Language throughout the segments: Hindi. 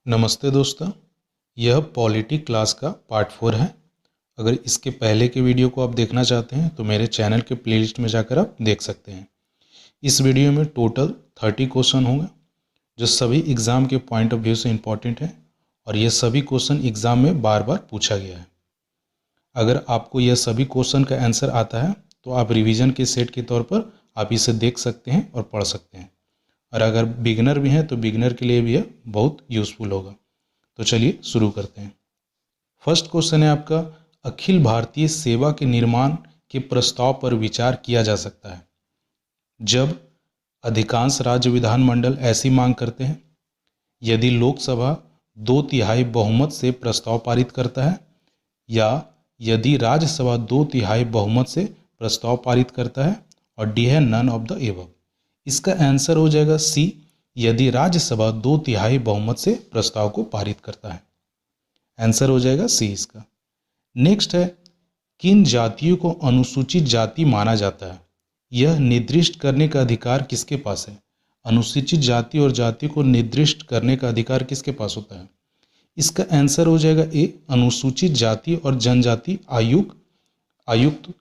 नमस्ते दोस्तों, यह पॉलिटी क्लास का पार्ट 4 है। अगर इसके पहले के वीडियो को आप देखना चाहते हैं तो मेरे चैनल के प्लेलिस्ट में जाकर आप देख सकते हैं। इस वीडियो में टोटल 30 क्वेश्चन होंगे जो सभी एग्ज़ाम के पॉइंट ऑफ व्यू से इम्पॉर्टेंट है और ये सभी क्वेश्चन एग्ज़ाम में बार बार पूछा गया है। अगर आपको यह सभी क्वेश्चन का आंसर आता है तो आप रिवीजन के सेट के तौर पर आप इसे देख सकते हैं और पढ़ सकते हैं, और अगर बिगिनर भी हैं तो बिगिनर के लिए भी यह बहुत यूज़फुल होगा। तो चलिए शुरू करते हैं। फर्स्ट क्वेश्चन है आपका, अखिल भारतीय सेवा के निर्माण के प्रस्ताव पर विचार किया जा सकता है जब अधिकांश राज्य विधानमंडल ऐसी मांग करते हैं, यदि लोकसभा 2/3 बहुमत से प्रस्ताव पारित करता है, या यदि राज्यसभा 2/3 बहुमत से प्रस्ताव पारित करता है, और डी है नन ऑफ द एबव। इसका आंसर हो जाएगा सी, यदि राज्यसभा 2/3 बहुमत से प्रस्ताव को पारित करता है। आंसर हो जाएगा सी इसका। नेक्स्ट है, किन जातियों को अनुसूचित जाति माना जाता है? यह निर्दिष्ट करने का अधिकार किसके पास है? अनुसूचित जाति और जाति को निर्दिष्ट करने का अधिकार किसके पास होता है? इसका आंसर हो जाएगा ए, अनुसूचित जाति और जनजाति आयुक्त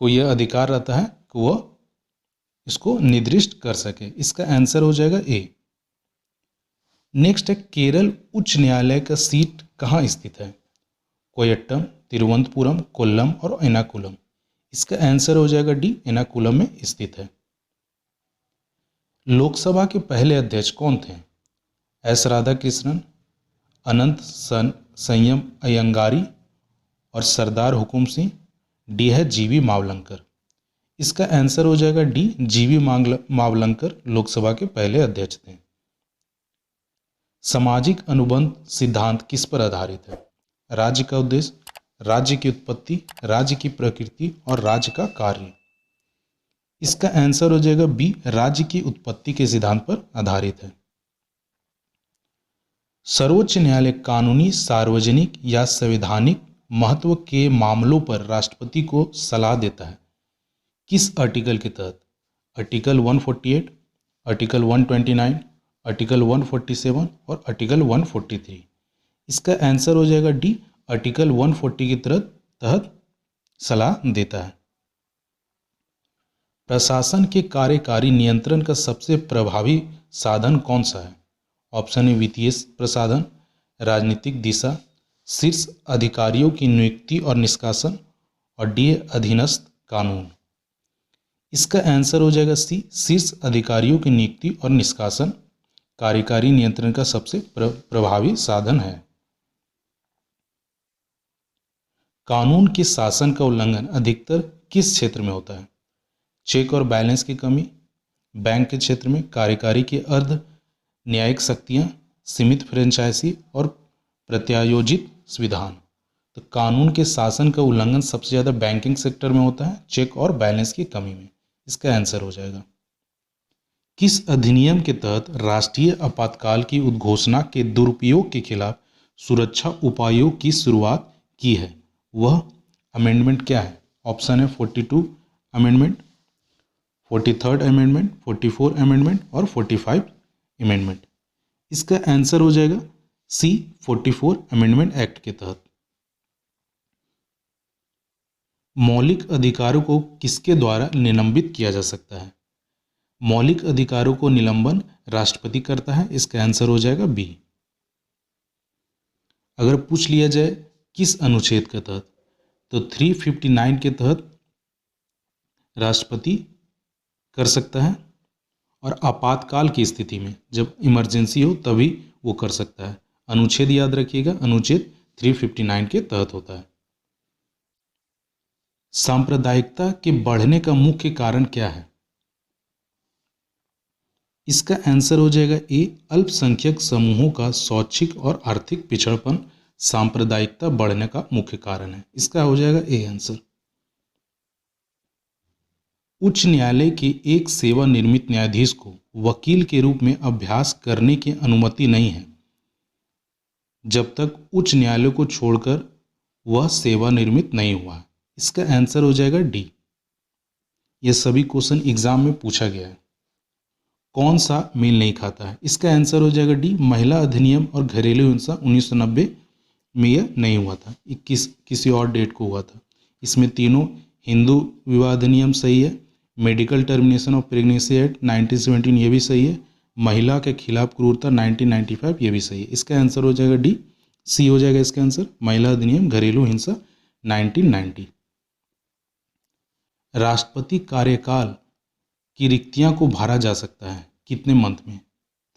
को यह अधिकार रहता है कि वह इसको निर्दिष्ट कर सके। इसका आंसर हो जाएगा ए। नेक्स्ट है, केरल उच्च न्यायालय का सीट कहाँ स्थित है? कोयट्टम, तिरुवनंतपुरम, कोल्लम और एर्नाकुलम। इसका आंसर हो जाएगा डी, एर्नाकुलम में स्थित है। लोकसभा के पहले अध्यक्ष कौन थे? एस राधाकृष्णन, अनंत संयम अयंगारी और सरदार हुकुम सिंह। डी है जीवी मावलंकर। इसका आंसर हो जाएगा डी, जीवी मावलंकर लोकसभा के पहले अध्यक्ष थे। सामाजिक अनुबंध सिद्धांत किस पर आधारित है? राज्य का उद्देश्य, राज्य की उत्पत्ति, राज्य की प्रकृति और राज्य का कार्य। इसका आंसर हो जाएगा बी, राज्य की उत्पत्ति के सिद्धांत पर आधारित है। सर्वोच्च न्यायालय कानूनी, सार्वजनिक या संवैधानिक महत्व के मामलों पर राष्ट्रपति को सलाह देता है किस आर्टिकल के तहत? आर्टिकल 148, आर्टिकल 129, आर्टिकल 147 और आर्टिकल 143। इसका आंसर हो जाएगा डी, आर्टिकल 140 के तहत सलाह देता है। प्रशासन के कार्यकारी नियंत्रण का सबसे प्रभावी साधन कौन सा है? ऑप्शन ए वित्तीय प्रसाधन, राजनीतिक दिशा, शीर्ष अधिकारियों की नियुक्ति और निष्कासन, और डी अधीनस्थ कानून। इसका आंसर हो जाएगा सी, शीर्ष अधिकारियों की नियुक्ति और निष्कासन कार्यकारी नियंत्रण का सबसे प्रभावी साधन है। कानून के शासन का उल्लंघन अधिकतर किस क्षेत्र में होता है? चेक और बैलेंस की कमी, बैंक के क्षेत्र में, कार्यकारी के अर्ध न्यायिक शक्तियां, सीमित फ्रेंचाइजी और प्रत्यायोजित विधान। तो कानून के शासन का उल्लंघन सबसे ज़्यादा बैंकिंग सेक्टर में होता है, चेक और बैलेंस की कमी में। इसका आंसर हो जाएगा। किस अधिनियम के तहत राष्ट्रीय आपातकाल की उद्घोषणा के दुरुपयोग के खिलाफ सुरक्षा उपायों की शुरुआत की है? वह अमेंडमेंट क्या है? ऑप्शन है 42 अमेंडमेंट, 43rd अमेंडमेंट, 44 अमेंडमेंट और 45 अमेंडमेंट। इसका आंसर हो जाएगा सी, 44 अमेंडमेंट एक्ट के तहत। मौलिक अधिकारों को किसके द्वारा निलंबित किया जा सकता है? मौलिक अधिकारों को निलंबन राष्ट्रपति करता है। इसका आंसर हो जाएगा बी। अगर पूछ लिया जाए किस अनुच्छेद के तहत, तो 359 के तहत राष्ट्रपति कर सकता है, और आपातकाल की स्थिति में जब इमरजेंसी हो तभी वो कर सकता है। अनुच्छेद याद रखिएगा, अनुच्छेद 359 के तहत होता है। सांप्रदायिकता के बढ़ने का मुख्य कारण क्या है? इसका आंसर हो जाएगा ए, अल्पसंख्यक समूहों का शैक्षिक और आर्थिक पिछड़पन सांप्रदायिकता बढ़ने का मुख्य कारण है। इसका हो जाएगा ए आंसर। उच्च न्यायालय के एक सेवानिवृत्त न्यायाधीश को वकील के रूप में अभ्यास करने की अनुमति नहीं है जब तक उच्च न्यायालय को छोड़कर वह सेवानिवृत्त नहीं हुआ। इसका आंसर हो जाएगा डी। यह सभी क्वेश्चन एग्जाम में पूछा गया है। कौन सा मेल नहीं खाता है? इसका आंसर हो जाएगा डी, महिला अधिनियम और घरेलू हिंसा 1990 में यह नहीं हुआ था, 21 किसी और डेट को हुआ था। इसमें तीनों, हिंदू विवाह अधिनियम सही है, medical termination of pregnancy act 1917 ये भी सही है, महिला के खिलाफ क्रूरता 1995 ये भी सही है। इसका आंसर हो जाएगा डी, सी हो जाएगा इसका आंसर, महिला अधिनियम घरेलू हिंसा 1990। राष्ट्रपति कार्यकाल की रिक्तियां को भरा जा सकता है कितने मंथ में?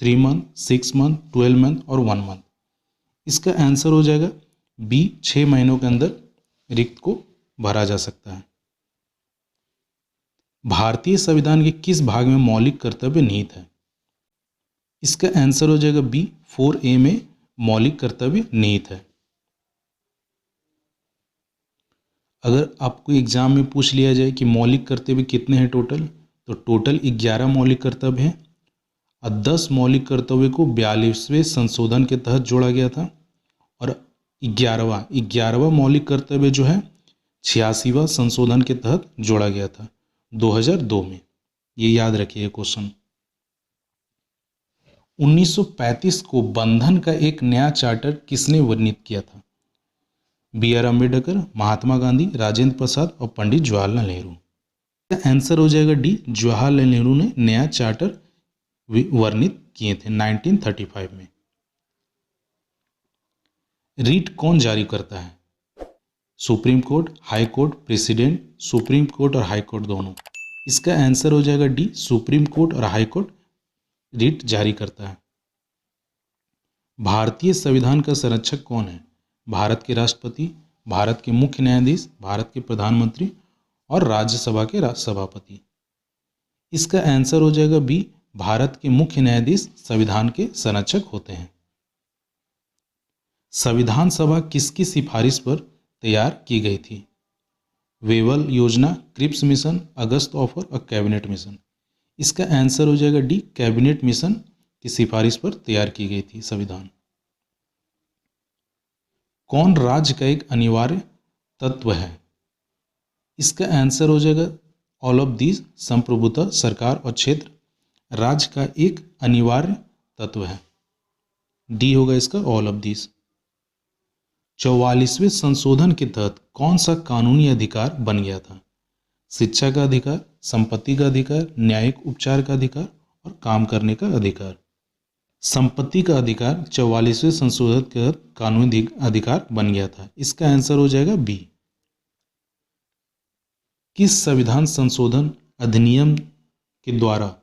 3 मंथ, 6 मंथ, 12 मंथ और 1 मंथ। इसका आंसर हो जाएगा बी, 6 महीनों के अंदर रिक्त को भरा जा सकता है। भारतीय संविधान के किस भाग में मौलिक कर्तव्य निहित है? इसका आंसर हो जाएगा बी, 4A में मौलिक कर्तव्य निहित है। अगर आपको एग्जाम में पूछ लिया जाए कि मौलिक कर्तव्य कितने हैं टोटल, तो टोटल 11 मौलिक कर्तव्य हैं और 10 मौलिक कर्तव्य को 42वें संशोधन के तहत जोड़ा गया था और 11वां मौलिक कर्तव्य जो है 86वां संशोधन के तहत जोड़ा गया था 2002 में। ये याद रखिए क्वेश्चन। 1935 को बंधन का एक नया चार्टर किसने वर्णित किया था? B.R. अम्बेडकर, महात्मा गांधी, राजेंद्र प्रसाद और पंडित जवाहरलाल नेहरू। आंसर हो जाएगा डी, जवाहरलाल नेहरू ने नया चार्टर वर्णित किए थे 1935 में। रीट कौन जारी करता है? Supreme court, high court, president, supreme court और हाई कोर्ट दोनों। इसका आंसर हो जाएगा डी, सुप्रीम कोर्ट और हाई कोर्ट रीट जारी करता है। भारतीय संविधान का संरक्षक कौन है? भारत के राष्ट्रपति, भारत के मुख्य न्यायाधीश, भारत के प्रधानमंत्री और राज्यसभा के सभापति। इसका आंसर हो जाएगा बी, भारत के मुख्य न्यायाधीश संविधान के संरक्षक होते हैं। संविधान सभा किसकी सिफारिश पर तैयार की गई थी? वेवल योजना, क्रिप्स मिशन, अगस्त ऑफर और कैबिनेट मिशन। इसका आंसर हो जाएगा डी, कैबिनेट मिशन की सिफारिश पर तैयार की गई थी संविधान। कौन राज्य का एक अनिवार्य तत्व है? इसका आंसर हो जाएगा ऑल ऑफ दीज, संप्रभुता, सरकार और क्षेत्र राज्य का एक अनिवार्य तत्व है। डी होगा इसका ऑल ऑफ दीज। 44वें संशोधन के तहत कौन सा कानूनी अधिकार बन गया था? शिक्षा का अधिकार, संपत्ति का अधिकार, न्यायिक उपचार का अधिकार और काम करने का अधिकार। संपत्ति का अधिकार 44वें संशोधन के तहत कानूनी अधिकार बन गया था। इसका आंसर हो जाएगा बी। किस संविधान संशोधन अधिनियम के द्वारा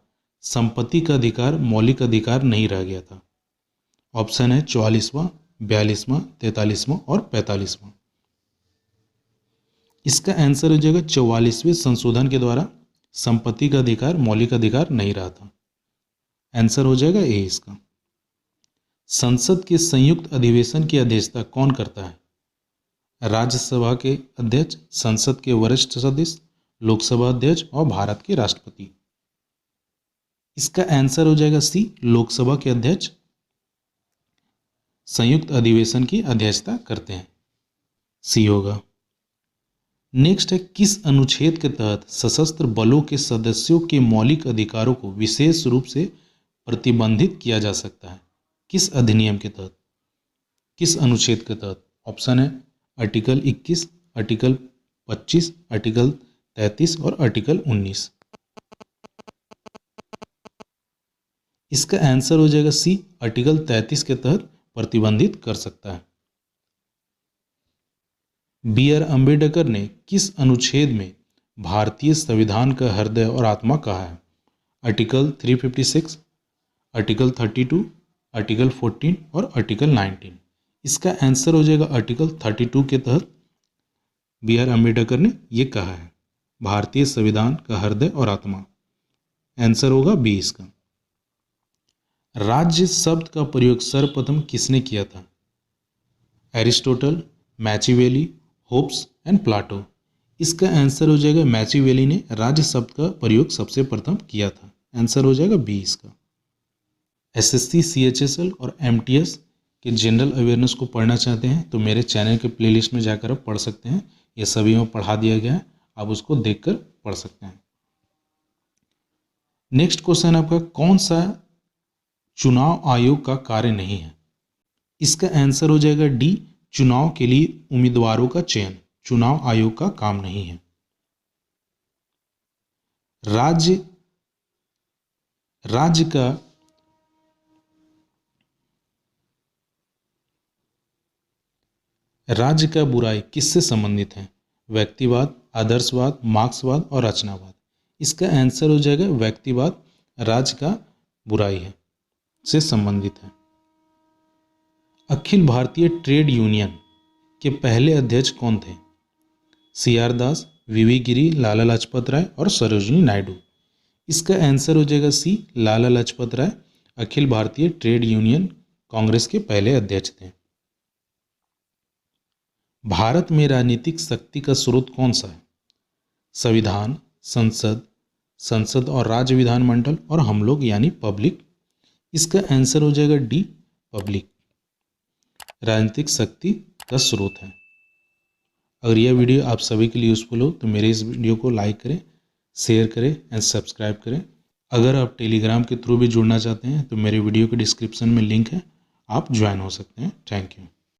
संपत्ति का अधिकार मौलिक अधिकार नहीं रह गया था? ऑप्शन है 44वां, 42वां, 43वां और 45वां। इसका आंसर हो जाएगा 44वें संशोधन के द्वारा संपत्ति का अधिकार मौलिक अधिकार नहीं रहा था। आंसर हो जाएगा ए इसका। संसद के संयुक्त अधिवेशन की अध्यक्षता कौन करता है? राज्यसभा के अध्यक्ष, संसद के वरिष्ठ सदस्य, लोकसभा अध्यक्ष और भारत के राष्ट्रपति। इसका आंसर हो जाएगा सी, लोकसभा के अध्यक्ष संयुक्त अधिवेशन की अध्यक्षता करते हैं। सी होगा। नेक्स्ट है, किस अनुच्छेद के तहत सशस्त्र बलों के सदस्यों के मौलिक अधिकारों को विशेष रूप से प्रतिबंधित किया जा सकता है? किस अधिनियम के तहत, किस अनुच्छेद के तहत? ऑप्शन है आर्टिकल 21, आर्टिकल 25, आर्टिकल 33 और आर्टिकल 19। इसका आंसर हो जाएगा सी, आर्टिकल 33 के तहत प्रतिबंधित कर सकता है। B.R. अम्बेडकर ने किस अनुच्छेद में भारतीय संविधान का हृदय और आत्मा कहा है? आर्टिकल 356, आर्टिकल 32, आर्टिकल 14 और आर्टिकल 19। इसका आंसर हो जाएगा आर्टिकल 32 के तहत B.R. अम्बेडकर ने यह कहा है भारतीय संविधान का हृदय और आत्मा। आंसर होगा बी इसका। राज्य शब्द का प्रयोग सर्वप्रथम किसने किया था? Aristotle, Machiavelli, Hobbes and Plato. इसका आंसर हो जाएगा मैचिवेली ने राज्य शब्द का प्रयोग सबसे प्रथम किया था। आंसर हो जाएगा बी इसका। एसएससी, सीएचएसएल और एमटीएस के जनरल अवेयरनेस को पढ़ना चाहते हैं तो मेरे चैनल के प्लेलिस्ट में जाकर आप पढ़ सकते हैं। ये सभी में पढ़ा दिया गया है, आप उसको देखकर पढ़ सकते हैं। नेक्स्ट क्वेश्चन आपका, कौन सा चुनाव आयोग का कार्य नहीं है? इसका आंसर हो जाएगा डी, चुनाव के लिए उम्मीदवारों का चयन चुनाव आयोग का काम नहीं है। राज्य का बुराई किससे संबंधित है? व्यक्तिवाद, आदर्शवाद, मार्क्सवाद और रचनावाद। इसका आंसर हो जाएगा व्यक्तिवाद, राज्य का बुराई है से संबंधित है। अखिल भारतीय ट्रेड यूनियन के पहले अध्यक्ष कौन थे? CR दास, VV गिरी, लाला लाजपत राय और सरोजिनी नायडू। इसका आंसर हो जाएगा सी, लाला लाजपत राय अखिल भारतीय ट्रेड यूनियन कांग्रेस के पहले अध्यक्ष थे। भारत में राजनीतिक शक्ति का स्रोत कौन सा है? संविधान, संसद और राज्य विधानमंडल और हम लोग यानी पब्लिक। इसका आंसर हो जाएगा डी, पब्लिक राजनीतिक शक्ति का स्रोत है। अगर यह वीडियो आप सभी के लिए यूजफुल हो तो मेरे इस वीडियो को लाइक करें, शेयर करें एंड सब्सक्राइब करें। अगर आप टेलीग्राम के थ्रू भी जुड़ना चाहते हैं तो मेरे वीडियो के डिस्क्रिप्शन में लिंक है, आप ज्वाइन हो सकते हैं। Thank you.